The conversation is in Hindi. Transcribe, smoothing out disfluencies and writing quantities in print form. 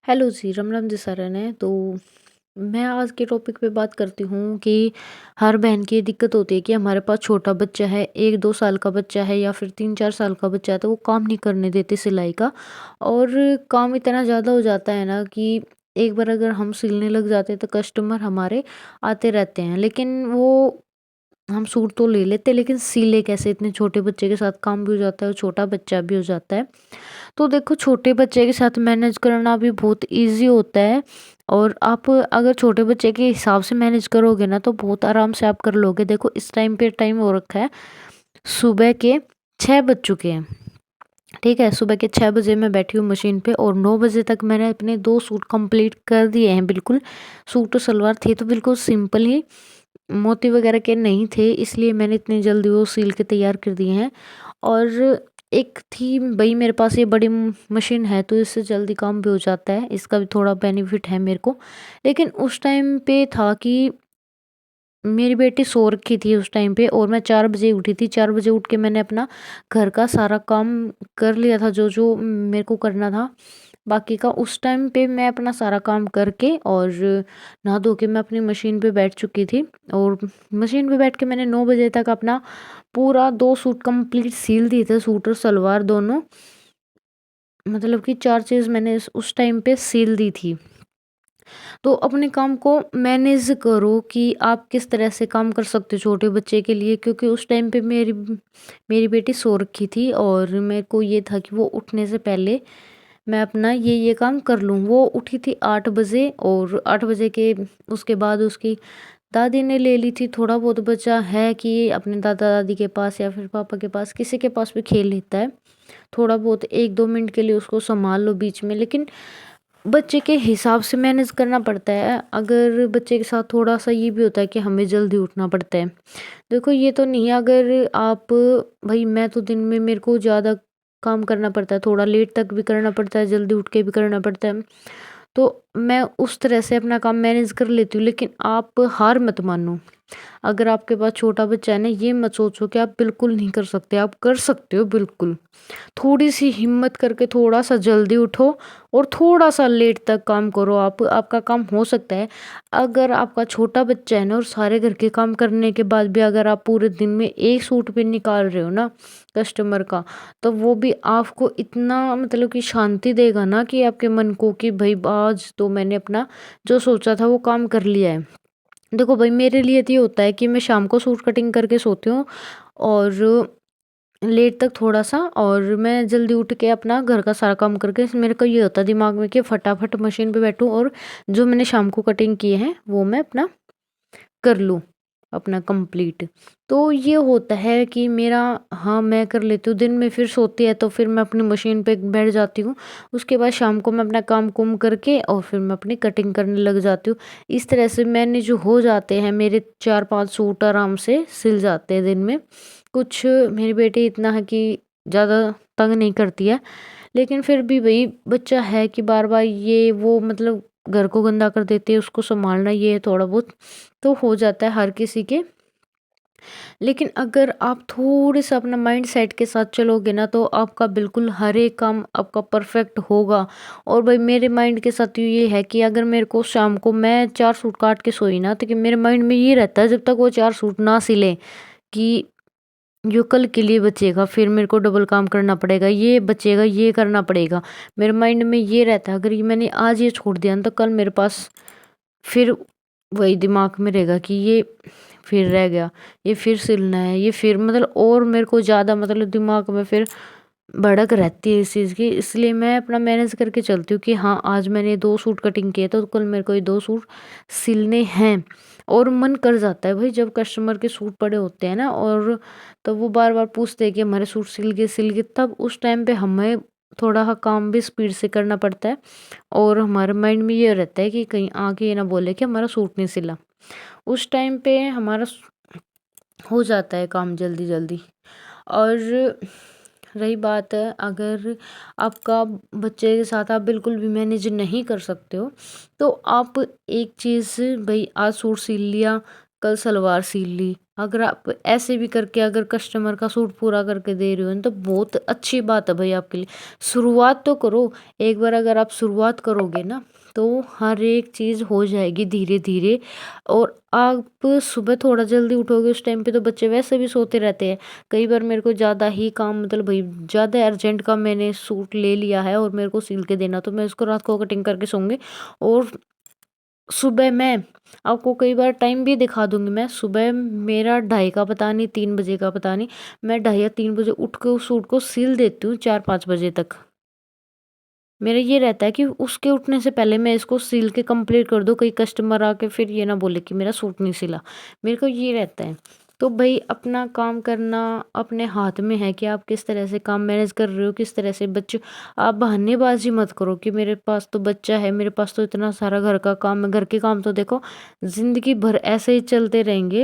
हेलो जी, राम राम जी सारिਆਂ ने। तो मैं आज के टॉपिक पे बात करती हूँ कि हर बहन की ये दिक्कत होती है कि हमारे पास छोटा बच्चा है, 1-2 साल का बच्चा है या फिर 3-4 साल का बच्चा है, तो वो काम नहीं करने देते सिलाई का। और काम इतना ज़्यादा हो जाता है ना कि एक बार अगर हम सिलने लग जाते हैं तो कस्टमर हमारे आते रहते हैं। लेकिन वो हम सूट तो ले लेते हैं, लेकिन सिले कैसे? इतने छोटे बच्चे के साथ काम भी हो जाता है और छोटा बच्चा भी हो जाता है। तो देखो, छोटे बच्चे के साथ मैनेज करना भी बहुत ईज़ी होता है। और आप अगर छोटे बच्चे के हिसाब से मैनेज करोगे ना तो बहुत आराम से आप कर लोगे। देखो, इस टाइम पे टाइम हो रखा है, सुबह के 6 बज चुके हैं। ठीक है, सुबह के 6 बजे मैं बैठी हूँ मशीन पे और 9 बजे तक मैंने अपने 2 सूट कंप्लीट कर दिए हैं बिल्कुल। सूट और सलवार थे तो बिल्कुल सिंपल ही, मोती वगैरह के नहीं थे, इसलिए मैंने इतनी जल्दी वो सिल के तैयार कर दिए हैं। और एक थी भई, मेरे पास ये बड़ी मशीन है तो इससे जल्दी काम भी हो जाता है, इसका भी थोड़ा बेनिफिट है मेरे को। लेकिन उस टाइम पे था कि मेरी बेटी सो रखी थी उस टाइम पे और मैं 4 बजे उठी थी। 4 बजे उठ के मैंने अपना घर का सारा काम कर लिया था, जो मेरे को करना था। बाकी का उस टाइम पे मैं अपना सारा काम करके और नहा धो के मैं अपनी मशीन पे बैठ चुकी थी। और मशीन पे बैठ के मैंने 9 बजे तक अपना पूरा 2 सूट कंप्लीट सील दिए थे, सूट और सलवार दोनों। मतलब कि 4 चीज़ मैंने उस टाइम पे सील दी थी। तो अपने काम को मैनेज करो कि आप किस तरह से काम कर सकते हो छोटे बच्चे के लिए, क्योंकि उस टाइम पे मेरी बेटी सो रखी थी और मेरे को ये था कि वो उठने से पहले मैं अपना ये काम कर लूँ। वो उठी थी 8 बजे और 8 बजे के उसके बाद उसकी दादी ने ले ली थी। थोड़ा बहुत बच्चा है कि अपने दादा दादी के पास या फिर पापा के पास, किसी के पास भी खेल लेता है। थोड़ा बहुत 1-2 मिनट के लिए उसको संभाल लो बीच में, लेकिन बच्चे के हिसाब से मैनेज करना पड़ता है। अगर बच्चे के साथ थोड़ा-सा ये भी होता है कि हमें जल्दी उठना पड़ता है। देखो, ये तो नहीं है अगर आप, भई मैं तो दिन में मेरे को ज़्यादा काम करना पड़ता है, थोड़ा लेट तक भी करना पड़ता है, जल्दी उठ के भी करना पड़ता है। तो मैं उस तरह से अपना काम मैनेज कर लेती हूँ, लेकिन आप हार मत मानो। अगर आपके पास छोटा बच्चा है ना, ये मत सोचो कि आप बिल्कुल नहीं कर सकते, आप कर सकते हो बिल्कुल। थोड़ी-सी हिम्मत करके थोड़ा-सा जल्दी उठो और थोड़ा-सा लेट तक काम करो आप, आपका काम हो सकता है। अगर आपका छोटा बच्चा है ना और सारे घर के काम करने के बाद भी अगर आप पूरे दिन में 1 सूट भी निकाल रहे हो ना कस्टमर का, तो वो भी आपको इतना मतलब कि शांति देगा ना कि आपके मन को कि भई आज तो मैंने अपना जो सोचा था वो काम कर लिया है। देखो भाई, मेरे लिए तो ये होता है कि मैं शाम को सूट कटिंग करके सोती हूँ और लेट तक थोड़ा-सा, और मैं जल्दी उठ के अपना घर का सारा काम करके मेरे को ये होता है दिमाग में कि फटाफट मशीन पे बैठूँ और जो मैंने शाम को कटिंग किए हैं वो मैं अपना कर लूँ, अपना कंप्लीट। तो ये होता है कि मेरा, हाँ, मैं कर लेती हूँ। दिन में फिर सोती है तो फिर मैं अपनी मशीन पे बैठ जाती हूँ। उसके बाद शाम को मैं अपना काम-कुम करके और फिर मैं अपनी कटिंग करने लग जाती हूँ। इस तरह से मैनेज हो जाते हैं मेरे 4-5 सूट, आराम से सिल जाते हैं दिन में। कुछ मेरी बेटी इतना है कि ज़्यादा तंग नहीं करती है, लेकिन फिर भी वही बच्चा है कि बार-बार ये वो मतलब घर को गंदा कर देती है, उसको सँभालना ये है थोड़ा बहुत, तो हो जाता है हर किसी के। लेकिन अगर आप थोड़े-सा अपना माइंड सेट के साथ चलोगे ना तो आपका बिल्कुल हर एक काम आपका परफेक्ट होगा। और भाई, मेरे माइंड के साथ ये है कि अगर मेरे को शाम को मैं 4 सूट काट के सोई ना, तो कि मेरे माइंड में ये रहता है जब तक वो 4 सूट ना सिले कि जो कल के लिए बचेगा, फिर मेरे को डबल काम करना पड़ेगा, ये बचेगा, ये करना पड़ेगा। मेरे माइंड में ये रहता है, अगर ये मैंने आज ये छोड़ दिया ना तो कल मेरे पास फिर वही दिमाग में रहेगा कि ये फिर रह गया, ये फिर सिलना है, ये फिर मतलब, और मेरे को ज़्यादा मतलब दिमाग में फिर भड़क रहती है इस चीज़ की। इसलिए मैं अपना मैनेज करके चलती हूँ कि हाँ, आज मैंने 2 सूट कटिंग किए तो कल मेरे को ये 2 सूट सिलने हैं। और मन कर जाता है भाई, जब कस्टमर के सूट पड़े होते हैं ना और तब वो बार-बार पूछते हैं कि हमारे सूट सिल गए, तब उस टाइम पे हमें थोड़ा सा काम भी स्पीड से करना पड़ता है। और हमारे माइंड में ये रहता है कि कहीं आगे ये ना बोले कि हमारा सूट नहीं सिला। उस टाइम पे हमारा हो जाता है काम जल्दी-जल्दी। और रही बात है, अगर आपका बच्चे के साथ आप बिल्कुल भी मैनेज नहीं कर सकते हो, तो आप एक चीज़, भई आज सूट सिल लिया, कल सलवार सील ली। अगर आप ऐसे भी करके अगर कस्टमर का सूट पूरा करके दे रहे हो ना, तो बहुत अच्छी बात है भाई आपके लिए। शुरुआत तो करो, एक बार अगर आप शुरुआत करोगे ना, तो हर एक चीज़ हो जाएगी धीरे धीरे। और आप सुबह थोड़ा जल्दी उठोगे, उस टाइम पे तो बच्चे वैसे भी सोते रहते हैं। कई बार मेरे को ज़्यादा ही काम, मतलब भाई ज़्यादा अर्जेंट का मैंने सूट ले लिया है और मेरे को सिल के देना, तो मैं उसको रात को कटिंग करके सोऊंगी। और सुबह मैं आपको कई बार टाइम भी दिखा दूंगी। मैं सुबह, मेरा 2:30 का पता नहीं, 3 बजे का पता नहीं, मैं 2:30 या 3 बजे उठ के उस सूट को सिल देती हूँ 4-5 बजे तक। मेरा ये रहता है कि उसके उठने से पहले मैं इसको सिल के कंप्लीट कर दूँ, कहीं कस्टमर आके फिर ये ना बोले कि मेरा सूट नहीं सिला। मेरे को ये रहता है। तो भाई अपना काम करना अपने हाथ में है कि आप किस तरह से काम मैनेज कर रहे हो, किस तरह से बच्चे, आप बहानेबाजी मत करो कि मेरे पास तो बच्चा है, मेरे पास तो इतना सारा घर का काम है। घर के काम तो देखो ज़िंदगी भर ऐसे ही चलते रहेंगे।